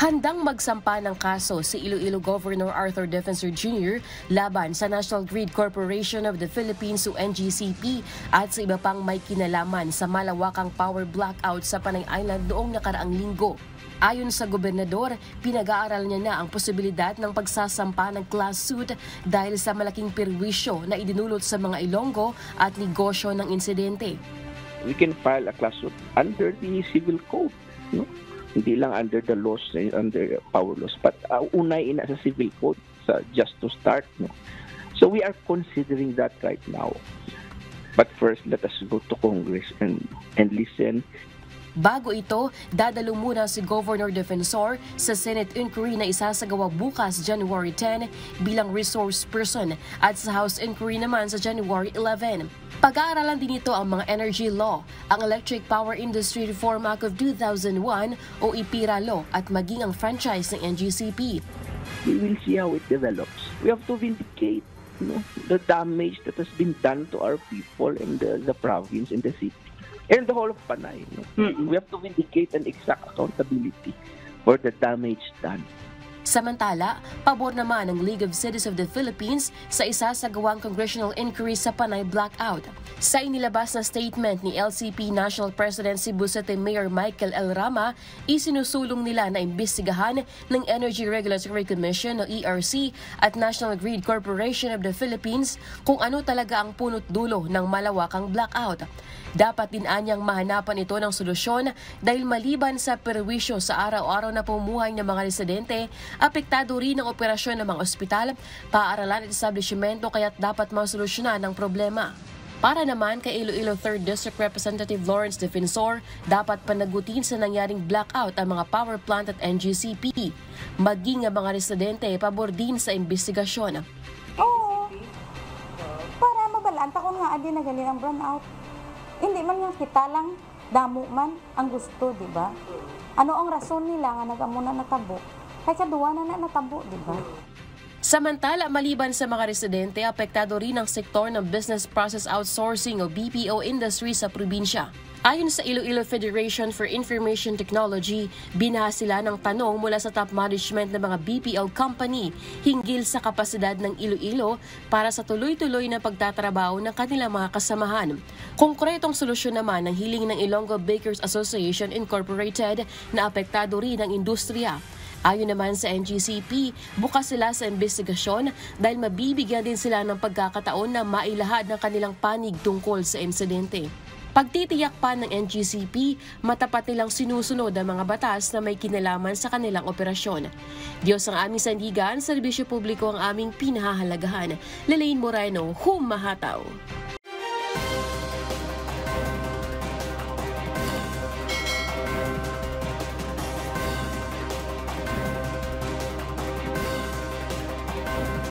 Handang magsampa ng kaso si Iloilo Governor Arthur Defensor Jr. laban sa National Grid Corporation of the Philippines o NGCP at sa iba pang may kinalaman sa malawakang power blackout sa Panay Island noong nakaraang linggo. Ayon sa gobernador, pinag-aaral niya na ang posibilidad ng pagsasampa ng class suit dahil sa malaking perwisyo na idinulot sa mga Ilonggo at negosyo ng insidente. We can file a class suit under the civil code, no? Hindi lang under the laws, under power laws, but unahin na sa civil code just to start. No? So we are considering that right now. But first, let us go to Congress and listen. Bago ito, dadalo muna si Governor Defensor sa Senate inquiry na isasagawa bukas January 10 bilang resource person at sa House inquiry naman sa January 11. Pag-aaralan din ito ang mga energy law, ang Electric Power Industry Reform Act of 2001 o IPIRA law at maging ang franchise ng NGCP. We will see how it develops. We have to vindicate the damage that has been done to our people in the province, in the city. And the whole of Panay. We have to vindicate an exact accountability for the damage done. Samantala, pabor naman ng League of Cities of the Philippines sa isasagawang congressional inquiry sa Panay blackout. Sa inilabas na statement ni LCP National President Cebu City Mayor Michael L. Rama, isinusulong nila na imbestigahan ng Energy Regulatory Commission o ERC at National Grid Corporation of the Philippines kung ano talaga ang punot dulo ng malawakang blackout. Dapat din anyang mahanapan ito ng solusyon dahil maliban sa perwisyo sa araw-araw na pamumuhay ng mga residente, apektado rin ang operasyon ng mga ospital, paaralan at establishmento kaya't dapat masolusyonan ang problema. Para naman kay Iloilo 3rd District Representative Lawrence Defensor, dapat panagutin sa nangyaring blackout ang mga power plant at NGCP. Maging ang mga residente pabor din sa investigasyon. Oo, para mabalanta ko nga adi na galing ang brownout. Hindi man nga kita lang, damo man ang gusto, di ba? Ano ang rason nila nga nagamuna natabo? Kaya kaduwa na natabo, di ba? Samantala, maliban sa mga residente, apektado rin ang sektor ng Business Process Outsourcing o BPO industry sa probinsya. Ayon sa Iloilo Federation for Information Technology, binaha sila ng tanong mula sa top management ng mga BPO company hinggil sa kapasidad ng Iloilo para sa tuloy-tuloy na pagtatrabaho ng kanilang mga kasamahan. Konkretong solusyon naman ng hiling ng Ilonggo Bakers Association Incorporated na apektado rin ang industriya. Ayon naman sa NGCP, bukas sila sa investigasyon dahil mabibigyan din sila ng pagkakataon na mailahad ng kanilang panig tungkol sa insidente. Pagtitiyak pa ng NGCP, matapat nilang sinusunod ang mga batas na may kinalaman sa kanilang operasyon. Diyos ang aming sandigan, serbisyo publiko ang aming pinahahalagahan. Lelaine Moreno, Humahataw.